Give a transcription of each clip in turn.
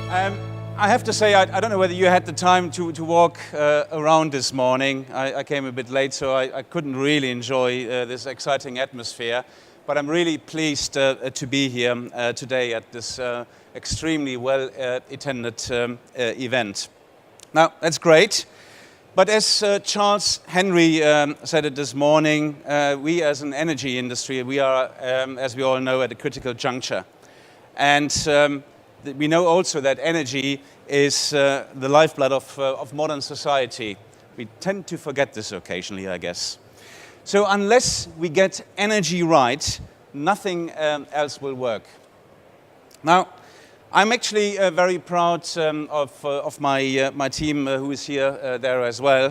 Um, I have to say, I don't know whether you had the time to walk around this morning. I came a bit late, so I couldn't really enjoy this exciting atmosphere. But I'm really pleased to be here today at this extremely well-attended event. Now, that's great. But as Charles Henry said it this morning, we as an energy industry, we are, as we all know, at a critical juncture. And we know also that energy is the lifeblood of modern society. We tend to forget this occasionally, I guess. So unless we get energy right, nothing else will work. Now, I'm actually very proud of my team who is here there as well,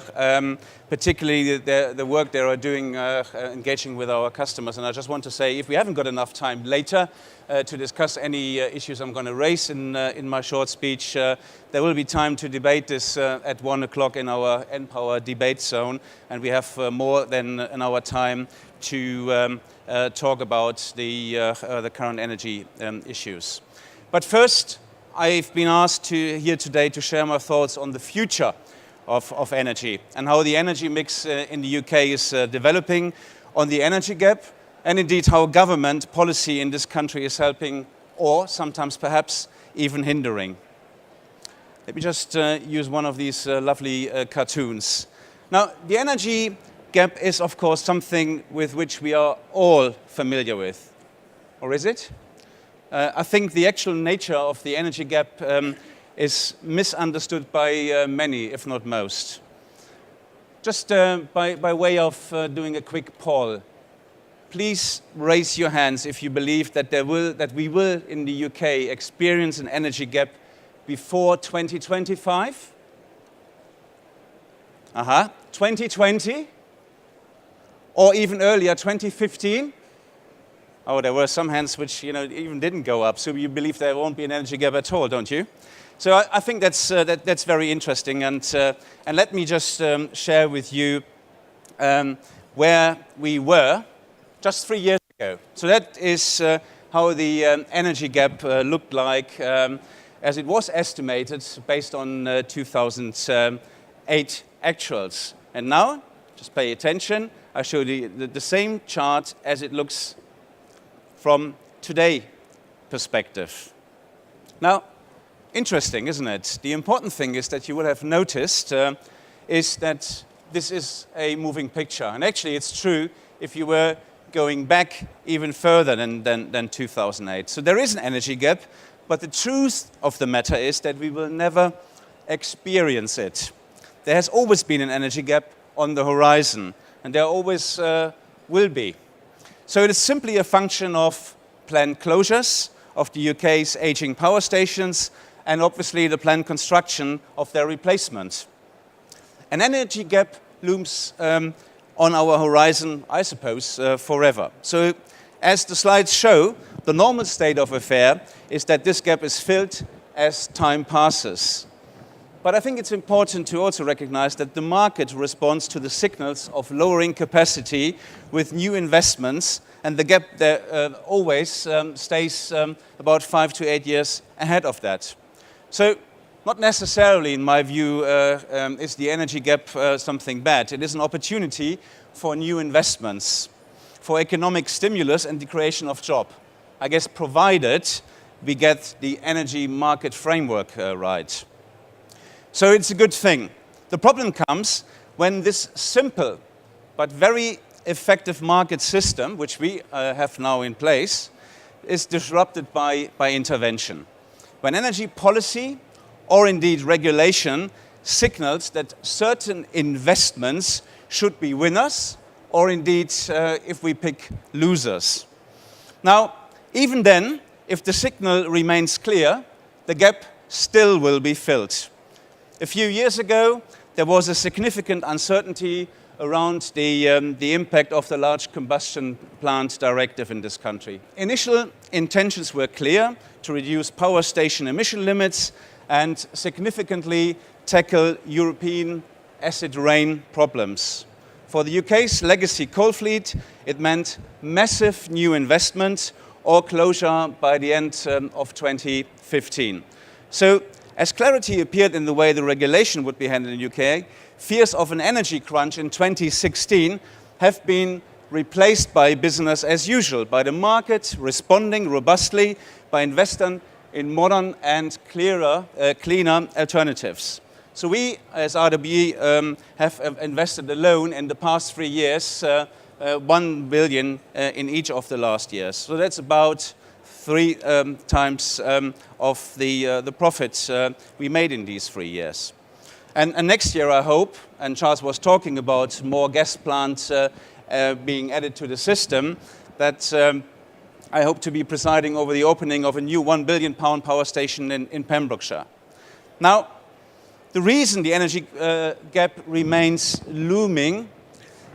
particularly the work they are doing engaging with our customers. And I just want to say, if we haven't got enough time later to discuss any issues I'm going to raise in my short speech, there will be time to debate this at 1 o'clock in our npower debate zone, and we have more than an hour time to talk about the current energy issues. But first, I've been asked here today to share my thoughts on the future of energy and how the energy mix in the UK is developing, on the energy gap, and indeed how government policy in this country is helping, or sometimes perhaps even hindering. Let me just use one of these lovely cartoons. Now, the energy gap is, of course, something with which we are all familiar with. Or is it? I think the actual nature of the energy gap is misunderstood by many, if not most. Just by way of doing a quick poll, please raise your hands if you believe that we will in the UK experience an energy gap before 2025. 2020? Or even earlier, 2015? Oh, there were some hands which even didn't go up. So you believe there won't be an energy gap at all, don't you? So I think that's very interesting. And let me just share with you where we were just 3 years ago. So that is how the energy gap looked like as it was estimated based on 2008 actuals. And now, just pay attention, I show you the same chart as it looks from today's perspective. Now, interesting, isn't it? The important thing is that you will have noticed is that this is a moving picture. And actually, it's true if you were going back even further than 2008. So there is an energy gap, but the truth of the matter is that we will never experience it. There has always been an energy gap on the horizon, and there always will be. So it is simply a function of planned closures of the UK's aging power stations and obviously the planned construction of their replacement. An energy gap looms on our horizon, I suppose, forever. So as the slides show, the normal state of affair is that this gap is filled as time passes. But I think it's important to also recognize that the market responds to the signals of lowering capacity with new investments, and the gap there always stays about 5 to 8 years ahead of that. So not necessarily, in my view, is the energy gap something bad. It is an opportunity for new investments, for economic stimulus and the creation of jobs. I guess provided we get the energy market framework right. So it's a good thing. The problem comes when this simple but very effective market system, which we have now in place, is disrupted by intervention. When energy policy or indeed regulation signals that certain investments should be winners or indeed, if we pick, losers. Now, even then, if the signal remains clear, the gap still will be filled. A few years ago, there was a significant uncertainty around the impact of the large combustion plant directive in this country. Initial intentions were clear: to reduce power station emission limits and significantly tackle European acid rain problems. For the UK's legacy coal fleet, it meant massive new investment or closure by the end of 2015. So, as clarity appeared in the way the regulation would be handled in the UK, fears of an energy crunch in 2016 have been replaced by business as usual, by the market responding robustly, by investing in modern and cleaner alternatives. So we, as RWE, have invested alone in the past 3 years 1 billion in each of the last years. So that's about 3 times of the profits we made in these 3 years. And next year, I hope, and Charles was talking about more gas plants being added to the system, that I hope to be presiding over the opening of a new £1 billion power station in Pembrokeshire. Now, the reason the energy gap remains looming,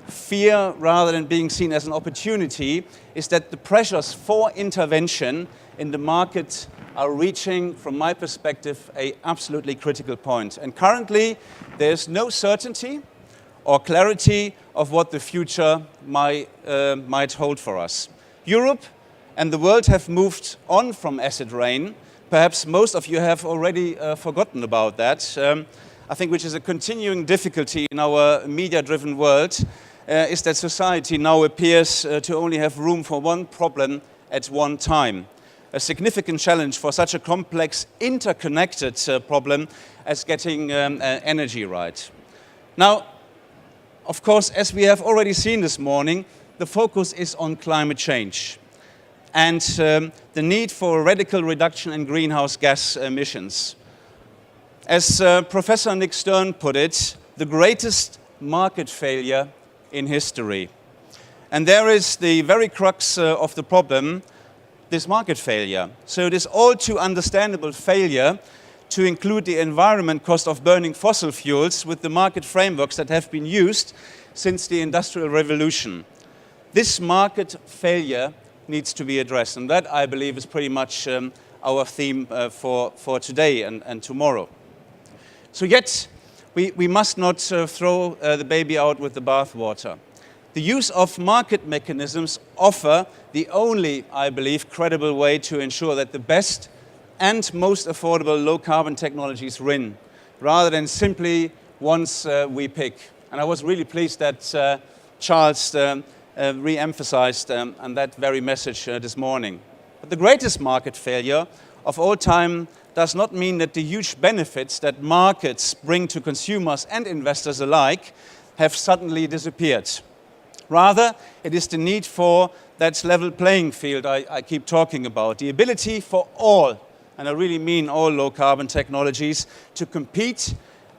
fear rather than being seen as an opportunity, is that the pressures for intervention in the market are reaching, from my perspective, an absolutely critical point. And currently, there's no certainty or clarity of what the future might hold for us. Europe and the world have moved on from acid rain. Perhaps most of you have already forgotten about that. I think which is a continuing difficulty in our media-driven world is that society now appears to only have room for one problem at one time. A significant challenge for such a complex, interconnected problem as getting energy right. Now, of course, as we have already seen this morning, the focus is on climate change and the need for a radical reduction in greenhouse gas emissions. As Professor Nick Stern put it, the greatest market failure in history. And there is the very crux of the problem, this market failure. So it is all too understandable failure to include the environment cost of burning fossil fuels with the market frameworks that have been used since the Industrial Revolution. This market failure needs to be addressed, and that, I believe, is pretty much our theme for today and tomorrow. So yet, we must not throw the baby out with the bathwater. The use of market mechanisms offer the only, I believe, credible way to ensure that the best and most affordable low-carbon technologies win, rather than simply ones we pick. And I was really pleased that Charles re-emphasized on that very message this morning. But the greatest market failure of all time does not mean that the huge benefits that markets bring to consumers and investors alike have suddenly disappeared. Rather, it is the need for that level playing field I keep talking about, the ability for all, and I really mean all low-carbon technologies, to compete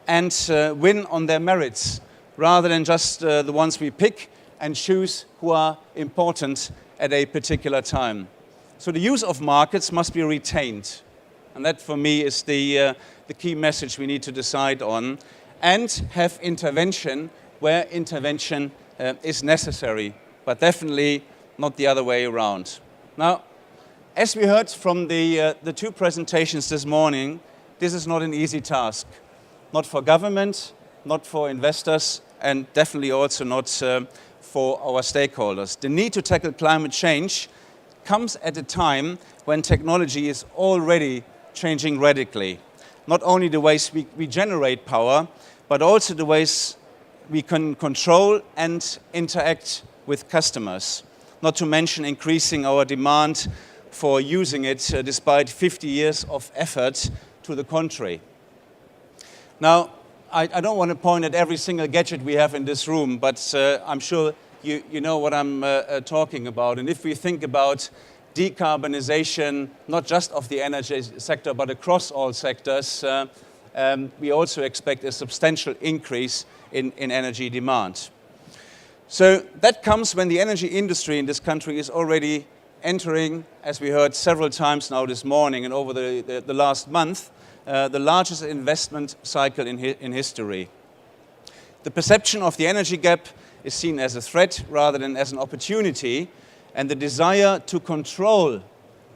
and win on their merits, rather than just the ones we pick and choose who are important at a particular time. So the use of markets must be retained. And that, for me, is the key message we need to decide on, and have intervention where intervention is necessary, but definitely not the other way around. Now, as we heard from the 2 presentations this morning, this is not an easy task. Not for government, not for investors, and definitely also not for our stakeholders. The need to tackle climate change comes at a time when technology is already changing radically. Not only the ways we generate power, but also the ways we can control and interact with customers. Not to mention increasing our demand for using it despite 50 years of effort to the contrary. Now, I don't want to point at every single gadget we have in this room, but I'm sure you know what I'm talking about. And if we think about decarbonization, not just of the energy sector, but across all sectors, we also expect a substantial increase in energy demand. So that comes when the energy industry in this country is already entering, as we heard several times now this morning and over the last month, the largest investment cycle in history. The perception of the energy gap is seen as a threat rather than as an opportunity, and the desire to control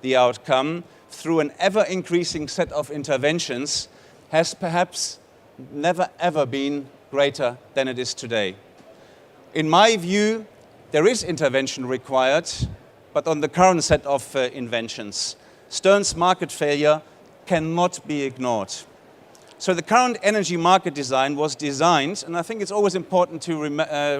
the outcome through an ever-increasing set of interventions has perhaps never ever been greater than it is today. In my view, there is intervention required, but on the current set of inventions. Stern's market failure cannot be ignored. So the current energy market design was designed, and I think it's always important to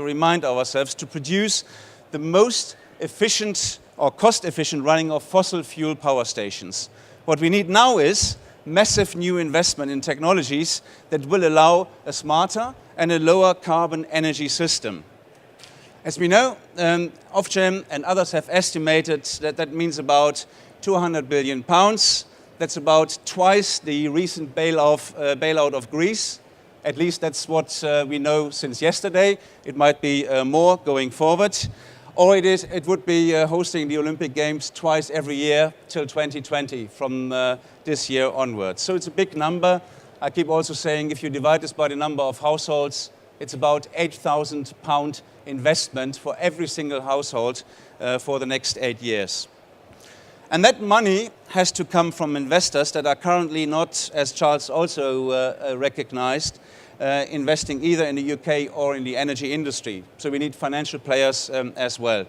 remind ourselves, to produce the most efficient or cost-efficient running of fossil fuel power stations. What we need now is massive new investment in technologies that will allow a smarter and a lower carbon energy system. As we know, Ofgem and others have estimated that that means about £200 billion. That's about twice the recent bailout of Greece. At least that's what we know since yesterday. It might be more going forward. Or it would be hosting the Olympic Games twice every year till 2020 from this year onwards. So it's a big number. I keep also saying if you divide this by the number of households, it's about £8,000 investment for every single household for the next 8 years. And that money has to come from investors that are currently not, as Charles also recognized, investing either in the UK or in the energy industry. So we need financial players as well.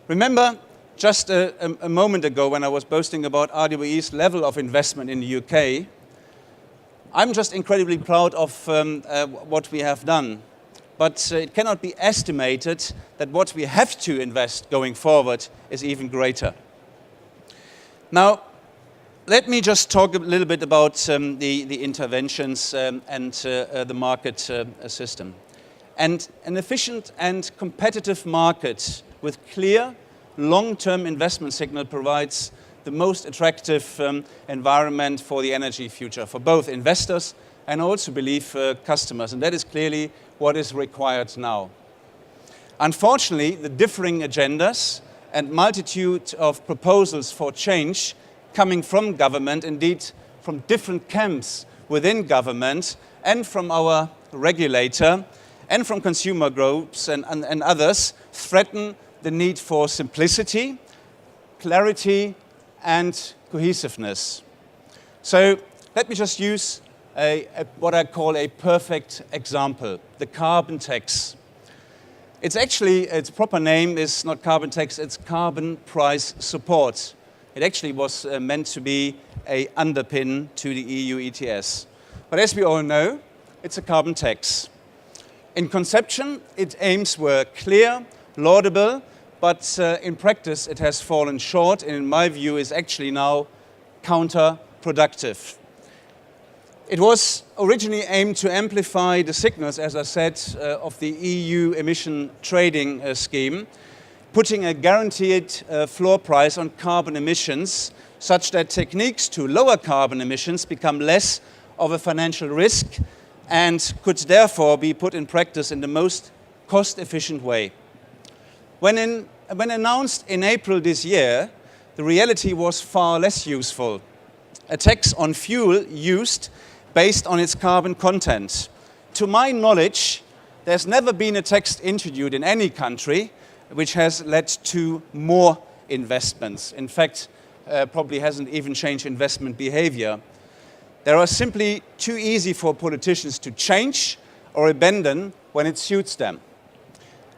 Remember, just a moment ago when I was boasting about RWE's level of investment in the UK, I'm just incredibly proud of what we have done. But it cannot be estimated that what we have to invest going forward is even greater. Now, let me just talk a little bit about the interventions and the market system. And an efficient and competitive market with clear long-term investment signal provides the most attractive environment for the energy future, for both investors and also believe customers. And that is clearly what is required now. Unfortunately, the differing agendas and multitude of proposals for change coming from government, indeed from different camps within government and from our regulator and from consumer groups and others, threaten the need for simplicity, clarity and cohesiveness. So let me just use what I call a perfect example, the carbon tax. It's actually, its proper name is not carbon tax, it's carbon price support. It actually was meant to be an underpin to the EU ETS. But as we all know, it's a carbon tax. In conception, its aims were clear, laudable, but in practice it has fallen short and in my view is actually now counterproductive. It was originally aimed to amplify the signals, as I said, of the EU emission trading scheme, putting a guaranteed floor price on carbon emissions such that techniques to lower carbon emissions become less of a financial risk and could therefore be put in practice in the most cost-efficient way. When announced in April this year, the reality was far less useful. A tax on fuel used based on its carbon content. To my knowledge, there's never been a tax introduced in any country which has led to more investments. In fact, probably hasn't even changed investment behavior. They are simply too easy for politicians to change or abandon when it suits them.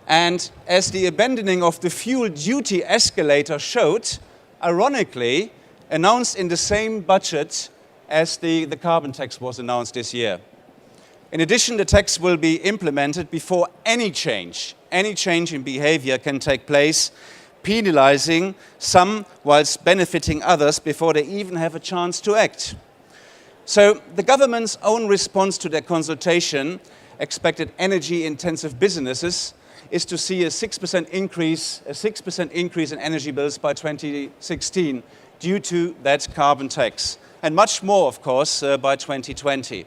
And as the abandoning of the fuel duty escalator showed, ironically, announced in the same budget as the carbon tax was announced this year. In addition, the tax will be implemented before any change in behavior can take place, penalizing some whilst benefiting others before they even have a chance to act. So the government's own response to their consultation expected energy-intensive businesses is to see a 6% increase in energy bills by 2016 due to that carbon tax, and much more, of course, by 2020.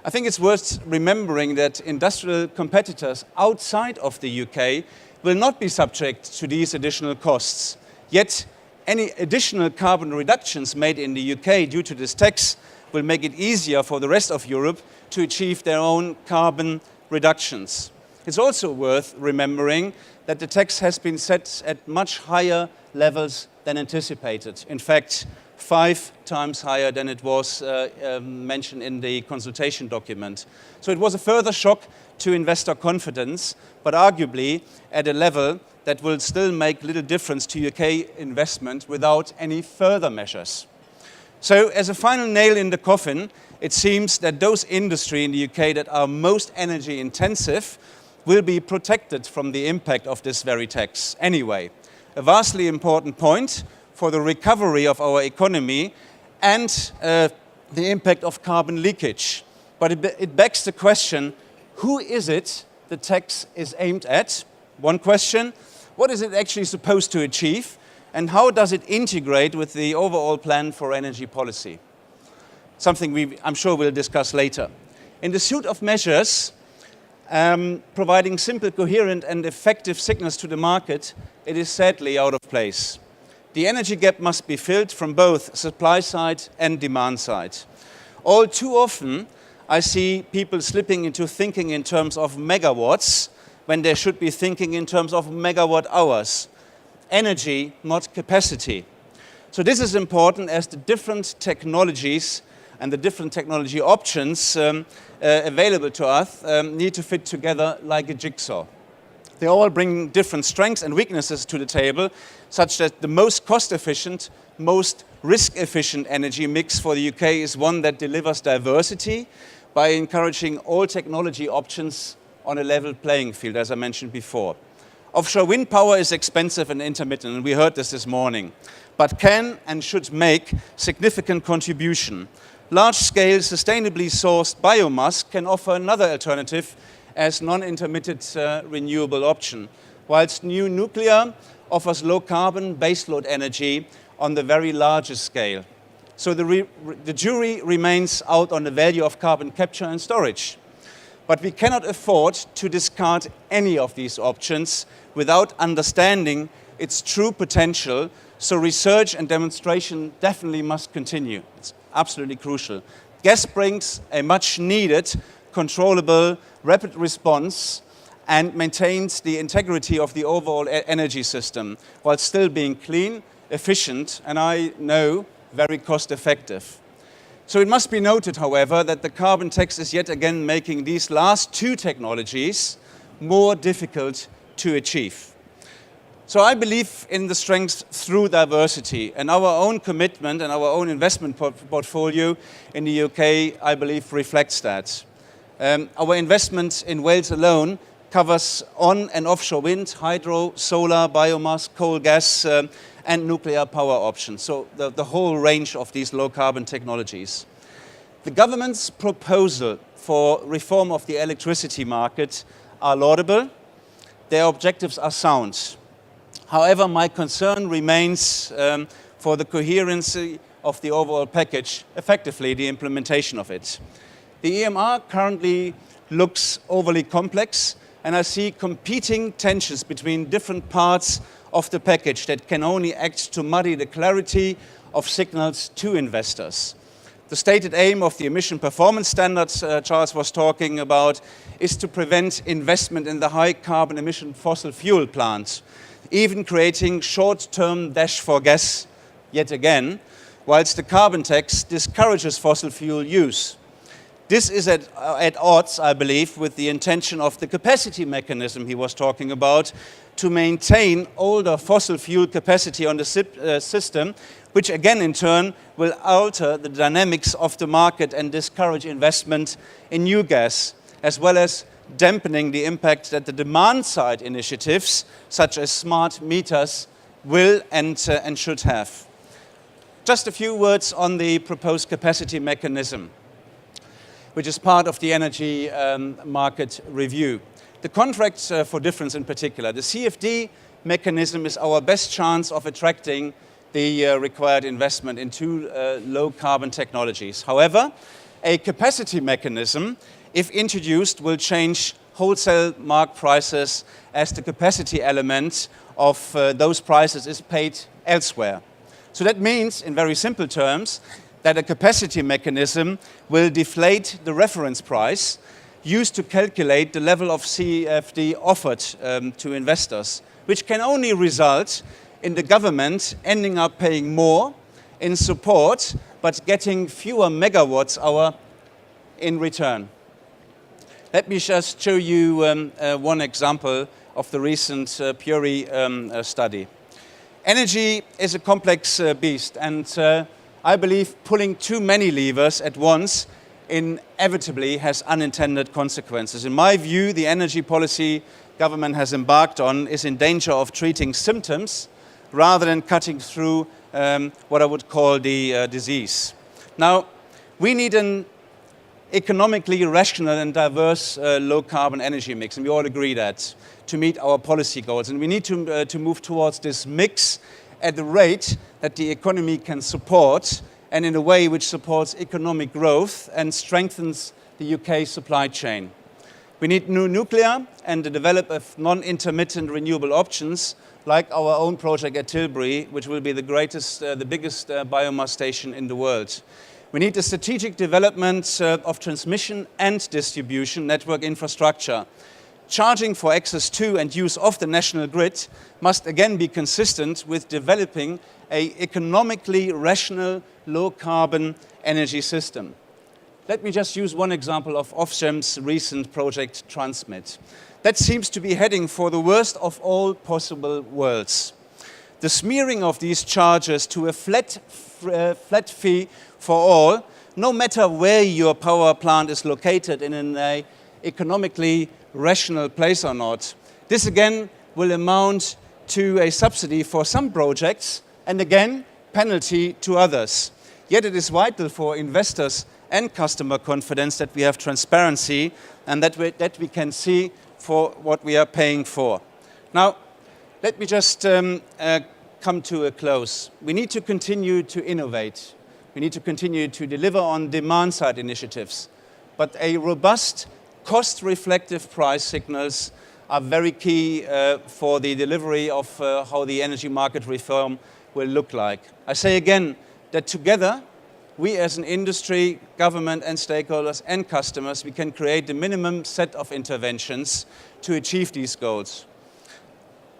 I think it's worth remembering that industrial competitors outside of the UK will not be subject to these additional costs. Yet, any additional carbon reductions made in the UK due to this tax will make it easier for the rest of Europe to achieve their own carbon reductions. It's also worth remembering that the tax has been set at much higher levels than anticipated. In fact, 5 times higher than it was mentioned in the consultation document. So it was a further shock to investor confidence, but arguably at a level that will still make little difference to UK investment without any further measures. So as a final nail in the coffin, it seems that those industries in the UK that are most energy intensive will be protected from the impact of this very tax anyway. A vastly important point for the recovery of our economy and the impact of carbon leakage. But it begs the question, who is it the tax is aimed at? One question, what is it actually supposed to achieve? And how does it integrate with the overall plan for energy policy? Something I'm sure we'll discuss later. In the suite of measures, providing simple, coherent and effective signals to the market, it is sadly out of place. The energy gap must be filled from both supply side and demand side. All too often, I see people slipping into thinking in terms of megawatts when they should be thinking in terms of megawatt hours. Energy, not capacity. So this is important as the different technologies and the different technology options available to us need to fit together like a jigsaw. They all bring different strengths and weaknesses to the table, such that the most cost-efficient, most risk-efficient energy mix for the UK is one that delivers diversity by encouraging all technology options on a level playing field, as I mentioned before. Offshore wind power is expensive and intermittent, and we heard this morning, but can and should make significant contribution. Large-scale, sustainably sourced biomass can offer another alternative as non-intermittent renewable option, whilst new nuclear offers low-carbon baseload energy on the very largest scale. So the jury remains out on the value of carbon capture and storage. But we cannot afford to discard any of these options without understanding its true potential, so research and demonstration definitely must continue. It's absolutely crucial. Gas brings a much needed, controllable, rapid response and maintains the integrity of the overall energy system while still being clean, efficient, and I know very cost effective. So it must be noted, however, that the carbon tax is yet again making these last two technologies more difficult to achieve. So I believe in the strength through diversity, and our own commitment and our own investment portfolio in the UK, I believe, reflects that. Our investment in Wales alone covers on and offshore wind, hydro, solar, biomass, coal, gas, and nuclear power options, so the whole range of these low-carbon technologies. The government's proposal for reform of the electricity market are laudable. Their objectives are sound. However, my concern remains for the coherency of the overall package, effectively the implementation of it. The EMR currently looks overly complex, and I see competing tensions between different parts of the package that can only act to muddy the clarity of signals to investors. The stated aim of the emission performance standards Charles was talking about is to prevent investment in the high carbon emission fossil fuel plants, even creating short-term dash for gas yet again, whilst the carbon tax discourages fossil fuel use. This is at odds, I believe, with the intention of the capacity mechanism he was talking about to maintain older fossil fuel capacity on the system, which again in turn will alter the dynamics of the market and discourage investment in new gas, as well as dampening the impact that the demand-side initiatives, such as smart meters, will and should have. Just a few words on the proposed capacity mechanism, which is part of the energy market review. The contract for difference in particular. The CFD mechanism is our best chance of attracting the required investment into low-carbon technologies. However, a capacity mechanism, if introduced, will change wholesale market prices as the capacity element of those prices is paid elsewhere. So that means, in very simple terms, that a capacity mechanism will deflate the reference price used to calculate the level of CFD offered to investors, which can only result in the government ending up paying more in support, but getting fewer megawatts hour in return. Let me just show you one example of the recent PURI study. Energy is a complex beast, and I believe pulling too many levers at once inevitably has unintended consequences. In my view, the energy policy government has embarked on is in danger of treating symptoms rather than cutting through what I would call the disease. Now, we need an economically rational and diverse low-carbon energy mix, and we all agree that, to meet our policy goals. And we need to move towards this mix at the rate that the economy can support and in a way which supports economic growth and strengthens the UK supply chain. We need new nuclear and the development of non-intermittent renewable options like our own project at Tilbury, which will be the biggest biomass station in the world. We need the strategic development of transmission and distribution network infrastructure. Charging for access to and use of the national grid must again be consistent with developing an economically rational, low-carbon energy system. Let me just use one example of Ofgem's recent project Transmit. That seems to be heading for the worst of all possible worlds. The smearing of these charges to a flat fee for all, no matter where your power plant is located in an economically rational place or not. This again will amount to a subsidy for some projects and again penalty to others. Yet it is vital for investors and customer confidence that we have transparency and that we can see for what we are paying for. Now, let me just come to a close. We need to continue to innovate. We need to continue to deliver on demand-side initiatives. But a robust, cost-reflective price signals are very key for the delivery of how the energy market reform will look like. I say again that together, we as an industry, government and stakeholders and customers, we can create the minimum set of interventions to achieve these goals.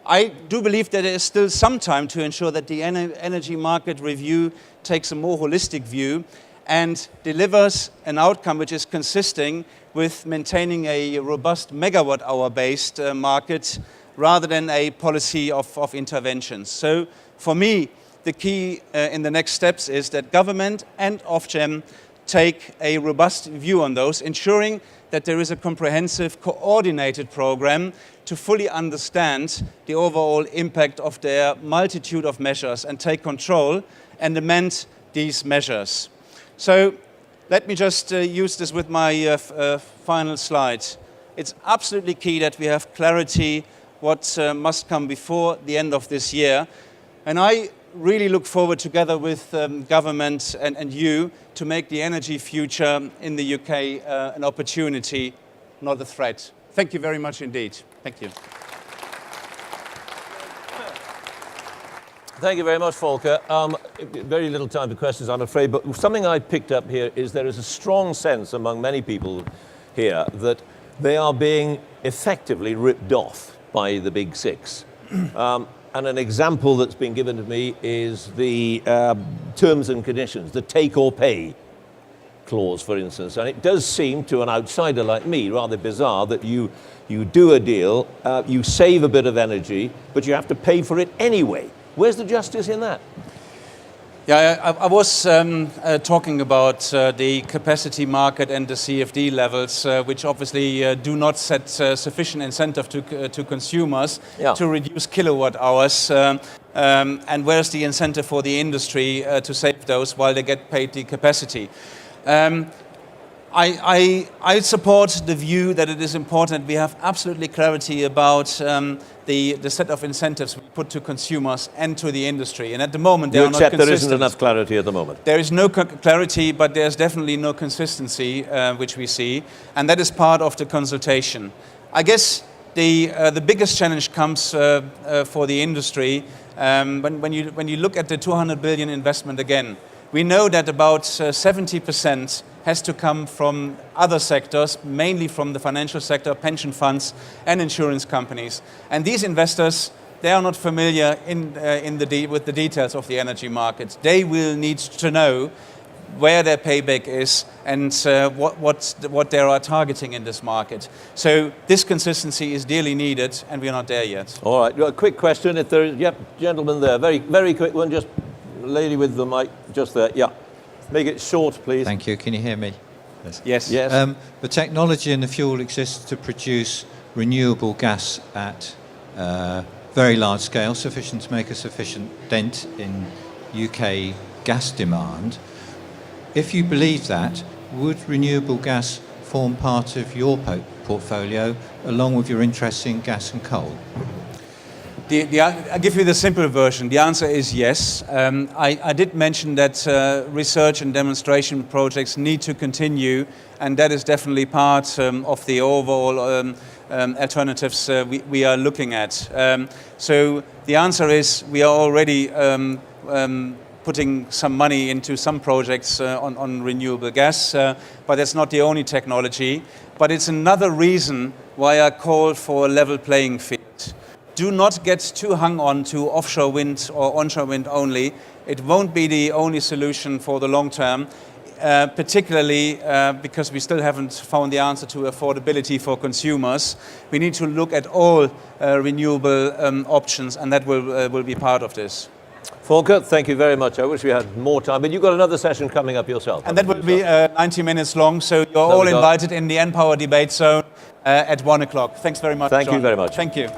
I do believe that there is still some time to ensure that the energy market review takes a more holistic view and delivers an outcome which is consistent with maintaining a robust megawatt-hour-based market rather than a policy of interventions. So for me, the key in the next steps is that government and Ofgem take a robust view on those, ensuring that there is a comprehensive, coordinated program to fully understand the overall impact of their multitude of measures and take control and amend these measures. So let me just use this with my final slide. It's absolutely key that we have clarity what must come before the end of this year. And I really look forward, together with government and you, to make the energy future in the UK an opportunity, not a threat. Thank you very much indeed. Thank you. Thank you very much, Volker. Very little time for questions, I'm afraid, but something I picked up here is there is a strong sense among many people here that they are being effectively ripped off by the big six. And an example that's been given to me is the terms and conditions, the take or pay clause, for instance. And it does seem to an outsider like me rather bizarre that you do a deal, you save a bit of energy, but you have to pay for it anyway. Where's the justice in that? Yeah, I was talking about the capacity market and the CFD levels, which obviously do not set sufficient incentive to consumers to reduce kilowatt hours. And where's the incentive for the industry to save those while they get paid the capacity? I support the view that it is important we have absolutely clarity about the set of incentives we put to consumers and to the industry. And at the moment, they are not consistent. There isn't enough clarity at the moment? There is no clarity, but there's definitely no consistency, which we see. And that is part of the consultation. I guess the biggest challenge comes for the industry when you look at the 200 billion investment again. We know that about 70% has to come from other sectors, mainly from the financial sector, pension funds and insurance companies. And these investors, they are not familiar with the details of the energy market. They will need to know where their payback is and what they are targeting in this market. So this consistency is dearly needed, and we are not there yet. All right, a quick question. If there is, yep, gentleman there, very quick one, just lady with the mic just there. Yeah. Make it short, please. Thank you. Can you hear me? Yes. Yes. The technology and the fuel exists to produce renewable gas at very large scale, sufficient to make a sufficient dent in UK gas demand. If you believe that, would renewable gas form part of your portfolio, along with your interest in gas and coal? I'll give you the simple version. The answer is yes. I did mention that research and demonstration projects need to continue, and that is definitely part of the overall alternatives we are looking at. So the answer is we are already putting some money into some projects on renewable gas, but that's not the only technology. But it's another reason why I call for a level playing field. Do not get too hung on to offshore wind or onshore wind only. It won't be the only solution for the long term, particularly because we still haven't found the answer to affordability for consumers. We need to look at all renewable options, and that will be part of this. Volker, thank you very much. I wish we had more time, but you've got another session coming up yourself. And that will be 90 minutes long, so you're all invited in the npower debate zone at 1 o'clock. Thanks very much, Thank John. you very much. Thank you.